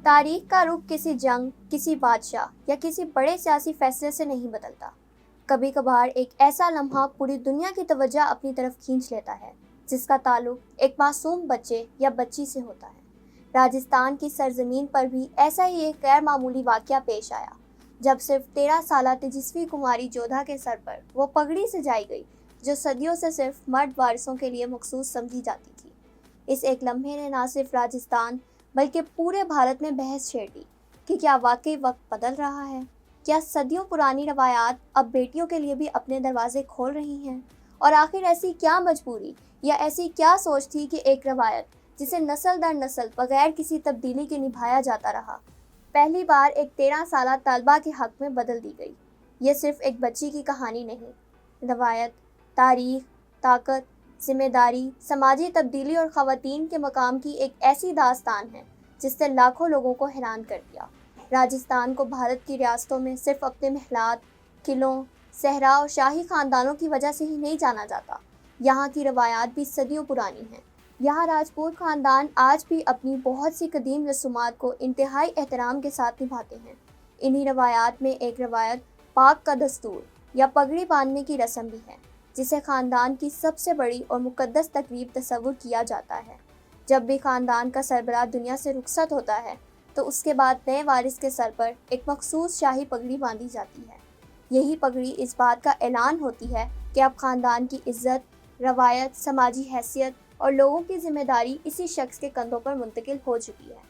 تاریخ کا رخ کسی جنگ، کسی بادشاہ یا کسی بڑے سیاسی فیصلے سے نہیں بدلتا۔ کبھی کبھار ایک ایسا لمحہ پوری دنیا کی توجہ اپنی طرف کھینچ لیتا ہے جس کا تعلق ایک معصوم بچے یا بچی سے ہوتا ہے۔ راجستھان کی سرزمین پر بھی ایسا ہی ایک غیر معمولی واقعہ پیش آیا جب صرف 13 سالہ تیجسوی کماری جودھا کے سر پر وہ پگڑی سجائی گئی جو صدیوں سے صرف مرد وارثوں کے لیے مخصوص سمجھی جاتی تھی۔ اس ایک لمحے نے نہ صرف راجستھان بلکہ پورے بھارت میں بحث چھیڑ دی کہ کیا واقعی وقت بدل رہا ہے؟ کیا صدیوں پرانی روایات اب بیٹیوں کے لیے بھی اپنے دروازے کھول رہی ہیں؟ اور آخر ایسی کیا مجبوری یا ایسی کیا سوچ تھی کہ ایک روایت جسے نسل در نسل بغیر کسی تبدیلی کے نبھایا جاتا رہا، پہلی بار ایک 13 سالہ طالبہ کے حق میں بدل دی گئی؟ یہ صرف ایک بچی کی کہانی نہیں، روایت، تاریخ، طاقت، ذمہ داری، سماجی تبدیلی اور خواتین کے مقام کی ایک ایسی داستان ہے جس نے لاکھوں لوگوں کو حیران کر دیا۔ راجستھان کو بھارت کی ریاستوں میں صرف اپنے محلات، قلعوں، صحرا اور شاہی خاندانوں کی وجہ سے ہی نہیں جانا جاتا۔ یہاں کی روایات بھی صدیوں پرانی ہیں۔ یہاں راجپوت خاندان آج بھی اپنی بہت سی قدیم رسومات کو انتہائی احترام کے ساتھ نبھاتے ہیں۔ انہی روایات میں ایک روایت پاک کا دستور یا پگڑی باندھنے کی رسم بھی ہے، جسے خاندان کی سب سے بڑی اور مقدس تقریب تصور کیا جاتا ہے۔ جب بھی خاندان کا سربراہ دنیا سے رخصت ہوتا ہے تو اس کے بعد نئے وارث کے سر پر ایک مخصوص شاہی پگڑی باندھی جاتی ہے۔ یہی پگڑی اس بات کا اعلان ہوتی ہے کہ اب خاندان کی عزت، روایت، سماجی حیثیت اور لوگوں کی ذمہ داری اسی شخص کے کندھوں پر منتقل ہو چکی ہے۔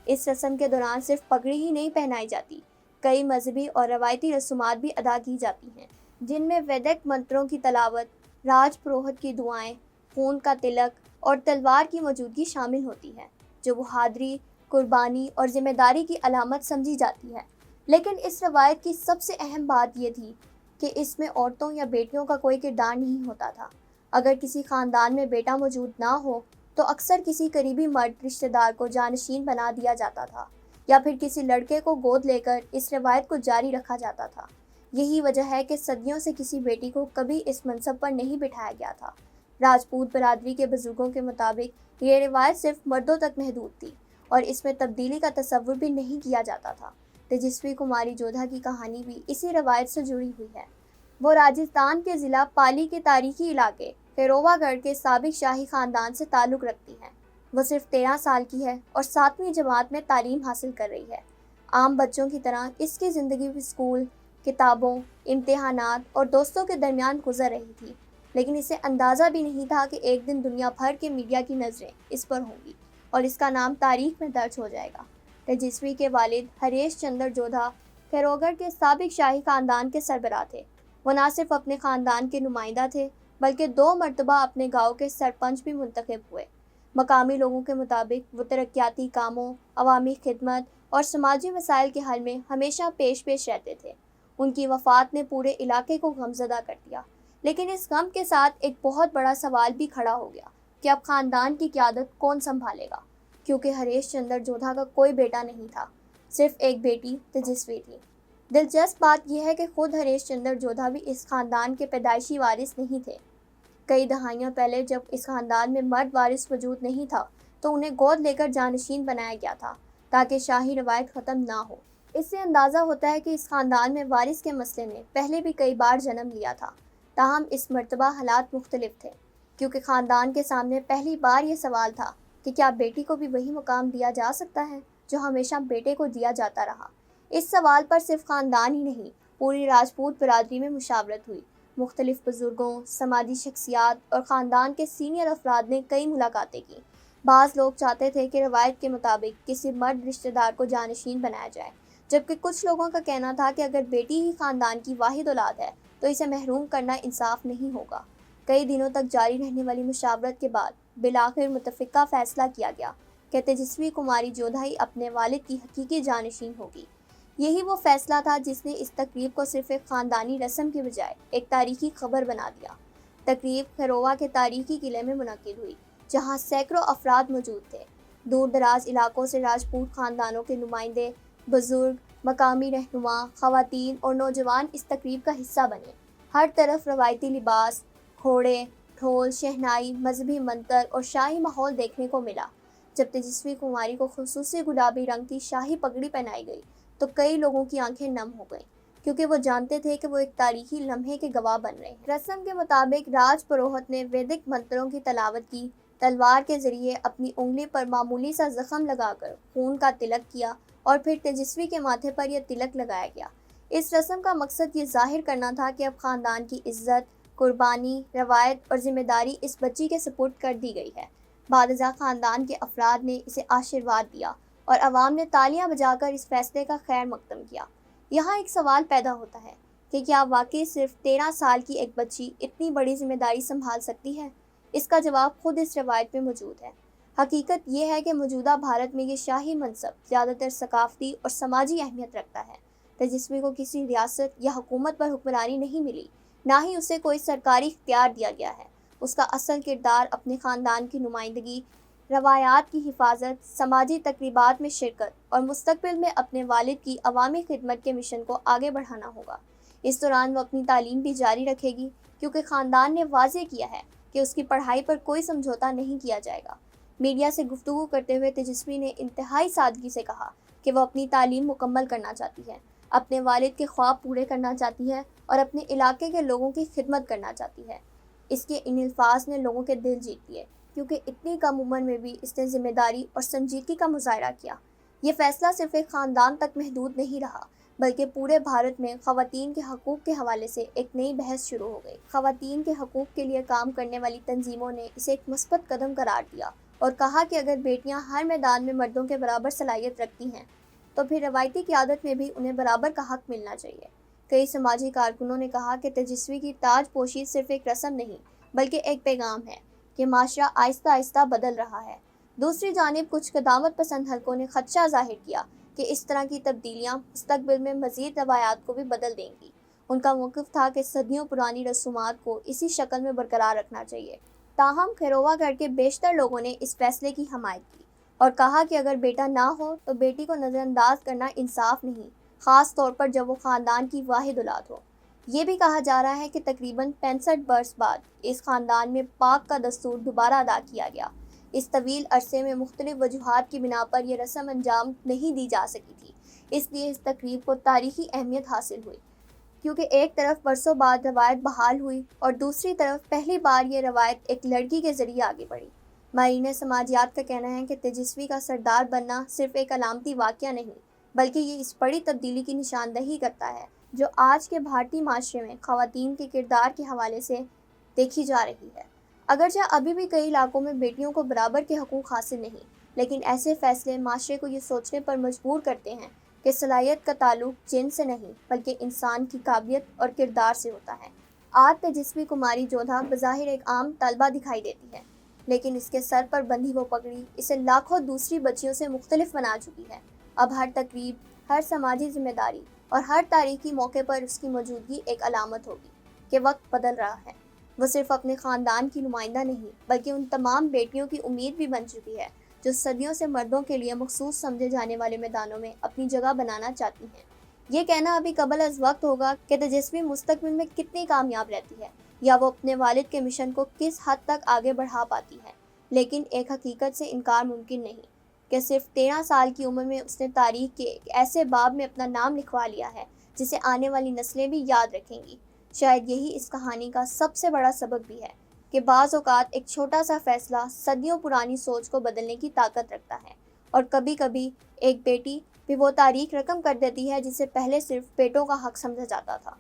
اس رسم کے دوران صرف پگڑی ہی نہیں پہنائی جاتی، کئی مذہبی اور روایتی رسومات بھی ادا کی جاتی ہیں، جن میں ویدک منتروں کی تلاوت، راج پروہت کی دعائیں، خون کا تلک اور تلوار کی موجودگی شامل ہوتی ہے، جو بہادری، قربانی اور ذمہ داری کی علامت سمجھی جاتی ہے۔ لیکن اس روایت کی سب سے اہم بات یہ تھی کہ اس میں عورتوں یا بیٹیوں کا کوئی کردار نہیں ہوتا تھا۔ اگر کسی خاندان میں بیٹا موجود نہ ہو تو اکثر کسی قریبی مرد رشتہ دار کو جانشین بنا دیا جاتا تھا یا پھر کسی لڑکے کو گود لے کر اس روایت کو جاری رکھا جاتا تھا۔ یہی وجہ ہے کہ صدیوں سے کسی بیٹی کو کبھی اس منصب پر نہیں بٹھایا گیا تھا۔ راجپوت برادری کے بزرگوں کے مطابق یہ روایت صرف مردوں تک محدود تھی اور اس میں تبدیلی کا تصور بھی نہیں کیا جاتا تھا۔ تیجسوی کماری جودھا کی کہانی بھی اسی روایت سے جڑی ہوئی ہے۔ وہ راجستھان کے ضلع پالی کے تاریخی علاقے خیروا گڑھ کے سابق شاہی خاندان سے تعلق رکھتی ہیں۔ وہ صرف 13 سال کی ہے اور 7ویں جماعت میں تعلیم حاصل کر رہی ہے۔ عام بچوں کی طرح اس کی زندگی بھی اسکول، کتابوں، امتحانات اور دوستوں کے درمیان گزر رہی تھی، لیکن اسے اندازہ بھی نہیں تھا کہ ایک دن دنیا بھر کے میڈیا کی نظریں اس پر ہوں گی اور اس کا نام تاریخ میں درج ہو جائے گا۔ تیجسوی کے والد ہریش چندر جودھا خیروا گڑھ کے سابق شاہی خاندان کے سربراہ تھے۔ وہ نہ صرف اپنے خاندان کے نمائندہ تھے بلکہ 2 مرتبہ اپنے گاؤں کے سرپنچ بھی منتخب ہوئے۔ مقامی لوگوں کے مطابق وہ ترقیاتی کاموں، عوامی خدمت اور سماجی مسائل کے حل میں ہمیشہ پیش رہتے تھے۔ ان کی وفات نے پورے علاقے کو غمزدہ کر دیا، لیکن اس غم کے ساتھ ایک بہت بڑا سوال بھی کھڑا ہو گیا کہ اب خاندان کی قیادت کون سنبھالے گا، کیونکہ ہریش چندر جودھا کا کوئی بیٹا نہیں تھا، صرف ایک بیٹی تیجسوی تھی۔ دلچسپ بات یہ ہے کہ خود ہریش چندر جودھا بھی اس خاندان کے پیدائشی وارث نہیں تھے۔ کئی دہائیوں پہلے جب اس خاندان میں مرد وارث موجود نہیں تھا تو انہیں گود لے کر جانشین بنایا گیا تھا تاکہ شاہی روایت ختم نہ ہو۔ اس سے اندازہ ہوتا ہے کہ اس خاندان میں وارث کے مسئلے نے پہلے بھی کئی بار جنم لیا تھا، تاہم اس مرتبہ حالات مختلف تھے، کیونکہ خاندان کے سامنے پہلی بار یہ سوال تھا کہ کیا بیٹی کو بھی وہی مقام دیا جا سکتا ہے جو ہمیشہ بیٹے کو دیا جاتا رہا۔ اس سوال پر صرف خاندان ہی نہیں، پوری راجپوت برادری میں مشاورت ہوئی۔ مختلف بزرگوں، سماجی شخصیات اور خاندان کے سینئر افراد نے کئی ملاقاتیں کی۔ بعض لوگ چاہتے تھے کہ روایت کے مطابق کسی مرد رشتہ دار کو جانشین بنایا جائے، جبکہ کچھ لوگوں کا کہنا تھا کہ اگر بیٹی ہی خاندان کی واحد اولاد ہے تو اسے محروم کرنا انصاف نہیں ہوگا۔ کئی دنوں تک جاری رہنے والی مشاورت کے بعد بالآخر متفقہ فیصلہ کیا گیا کہ تیجسوی کماری جودھا ہی اپنے والد کی حقیقی جانشین ہوگی۔ یہی وہ فیصلہ تھا جس نے اس تقریب کو صرف ایک خاندانی رسم کی بجائے ایک تاریخی خبر بنا دیا۔ تقریب خیروا کے تاریخی قلعے میں منعقد ہوئی، جہاں سینکڑوں افراد موجود تھے۔ دور دراز علاقوں سے راجپوت خاندانوں کے نمائندے، بزرگ، مقامی رہنما، خواتین اور نوجوان اس تقریب کا حصہ بنے۔ ہر طرف روایتی لباس، گھوڑے، ڈھول، شہنائی، مذہبی منتر اور شاہی ماحول دیکھنے کو ملا۔ جب تیجسوی کماری کو خصوصی گلابی رنگ کی شاہی پگڑی پہنائی گئی تو کئی لوگوں کی آنکھیں نم ہو گئیں، کیونکہ وہ جانتے تھے کہ وہ ایک تاریخی لمحے کے گواہ بن رہے ہیں۔ رسم کے مطابق راج پروہت نے ویدک منتروں کی تلاوت کی، تلوار کے ذریعے اپنی انگلی پر معمولی سا زخم لگا کر خون کا تلک کیا اور پھر تیجسوی کے ماتھے پر یہ تلک لگایا گیا۔ اس رسم کا مقصد یہ ظاہر کرنا تھا کہ اب خاندان کی عزت، قربانی، روایت اور ذمہ داری اس بچی کے سپرد کر دی گئی ہے۔ بعد ازاں خاندان کے افراد نے اسے آشیرواد دیا اور عوام نے تالیاں بجا کر اس فیصلے کا خیر مقدم کیا۔ یہاں ایک سوال پیدا ہوتا ہے کہ کیا واقعی صرف 13 سال کی ایک بچی اتنی بڑی ذمہ داری سنبھال سکتی ہے؟ اس کا جواب خود اس روایت میں موجود ہے۔ حقیقت یہ ہے کہ موجودہ بھارت میں یہ شاہی منصب زیادہ تر ثقافتی اور سماجی اہمیت رکھتا ہے۔ تیجسوی کو کسی ریاست یا حکومت پر حکمرانی نہیں ملی، نہ ہی اسے کوئی سرکاری اختیار دیا گیا ہے۔ اس کا اصل کردار اپنے خاندان کی نمائندگی، روایات کی حفاظت، سماجی تقریبات میں شرکت اور مستقبل میں اپنے والد کی عوامی خدمت کے مشن کو آگے بڑھانا ہوگا۔ اس دوران وہ اپنی تعلیم بھی جاری رکھے گی، کیونکہ خاندان نے واضح کیا ہے کہ اس کی پڑھائی پر کوئی سمجھوتا نہیں کیا جائے گا۔ میڈیا سے گفتگو کرتے ہوئے تیجسوی نے انتہائی سادگی سے کہا کہ وہ اپنی تعلیم مکمل کرنا چاہتی ہے، اپنے والد کے خواب پورے کرنا چاہتی ہے اور اپنے علاقے کے لوگوں کی خدمت کرنا چاہتی ہے۔ اس کے ان الفاظ نے لوگوں کے دل جیت لیے، کیونکہ اتنی کم عمر میں بھی اس نے ذمہ داری اور سنجیدگی کا مظاہرہ کیا۔ یہ فیصلہ صرف ایک خاندان تک محدود نہیں رہا، بلکہ پورے بھارت میں خواتین کے حقوق کے حوالے سے ایک نئی بحث شروع ہو گئی۔ خواتین کے حقوق کے لیے کام کرنے والی تنظیموں نے اسے ایک مثبت قدم قرار دیا اور کہا کہ اگر بیٹیاں ہر میدان میں مردوں کے برابر صلاحیت رکھتی ہیں تو پھر روایتی قیادت میں بھی انہیں برابر کا حق ملنا چاہیے۔ کئی سماجی کارکنوں نے کہا کہ تیجسوی کی تاج پوشی صرف ایک رسم نہیں بلکہ ایک پیغام ہے کہ معاشرہ آہستہ آہستہ بدل رہا ہے۔ دوسری جانب کچھ قدامت پسند حلقوں نے خدشہ ظاہر کیا کہ اس طرح کی تبدیلیاں مستقبل میں مزید روایات کو بھی بدل دیں گی۔ ان کا موقف تھا کہ صدیوں پرانی رسومات کو اسی شکل میں برقرار رکھنا چاہیے۔ تاہم کھیروا گڑھ کے بیشتر لوگوں نے اس فیصلے کی حمایت کی اور کہا کہ اگر بیٹا نہ ہو تو بیٹی کو نظر انداز کرنا انصاف نہیں، خاص طور پر جب وہ خاندان کی واحد اولاد ہو۔ یہ بھی کہا جا رہا ہے کہ تقریباً 65 برس بعد اس خاندان میں پاک کا دستور دوبارہ ادا کیا گیا۔ اس طویل عرصے میں مختلف وجوہات کی بنا پر یہ رسم انجام نہیں دی جا سکی تھی، اس لیے اس تقریب کو تاریخی اہمیت حاصل ہوئی، کیونکہ ایک طرف برسوں بعد روایت بحال ہوئی اور دوسری طرف پہلی بار یہ روایت ایک لڑکی کے ذریعے آگے بڑھی۔ ماہرین سماجیات کا کہنا ہے کہ تیجسوی کا سردار بننا صرف ایک علامتی واقعہ نہیں، بلکہ یہ اس بڑی تبدیلی کی نشاندہی کرتا ہے جو آج کے بھارتی معاشرے میں خواتین کے کردار کے حوالے سے دیکھی جا رہی ہے۔ اگرچہ ابھی بھی کئی علاقوں میں بیٹیوں کو برابر کے حقوق حاصل نہیں، لیکن ایسے فیصلے معاشرے کو یہ سوچنے پر مجبور کرتے ہیں کہ صلاحیت کا تعلق جن سے نہیں بلکہ انسان کی قابلیت اور کردار سے ہوتا ہے۔ آج تیجسوی کماری جودھا بظاہر ایک عام طالبہ دکھائی دیتی ہے، لیکن اس کے سر پر بندھی وہ پگڑی اسے لاکھوں دوسری بچیوں سے مختلف بنا چکی ہے۔ اب ہر تقریب، ہر سماجی ذمہ داری اور ہر تاریخی موقع پر اس کی موجودگی ایک علامت ہوگی کہ وقت بدل رہا ہے۔ وہ صرف اپنے خاندان کی نمائندہ نہیں بلکہ ان تمام بیٹیوں کی امید بھی بن چکی ہے جو صدیوں سے مردوں کے لیے مخصوص سمجھے جانے والے میدانوں میں اپنی جگہ بنانا چاہتی ہیں۔ یہ کہنا ابھی قبل از وقت ہوگا کہ تیجسوی مستقبل میں کتنی کامیاب رہتی ہے یا وہ اپنے والد کے مشن کو کس حد تک آگے بڑھا پاتی ہے، لیکن ایک حقیقت سے انکار ممکن نہیں کہ صرف 13 سال کی عمر میں اس نے تاریخ کے ایک ایسے باب میں اپنا نام لکھوا لیا ہے جسے آنے والی نسلیں بھی یاد رکھیں گی۔ شاید یہی اس کہانی کا سب سے بڑا سبق بھی ہے کہ بعض اوقات ایک چھوٹا سا فیصلہ صدیوں پرانی سوچ کو بدلنے کی طاقت رکھتا ہے، اور کبھی کبھی ایک بیٹی بھی وہ تاریخ رقم کر دیتی ہے جسے پہلے صرف بیٹوں کا حق سمجھا جاتا تھا۔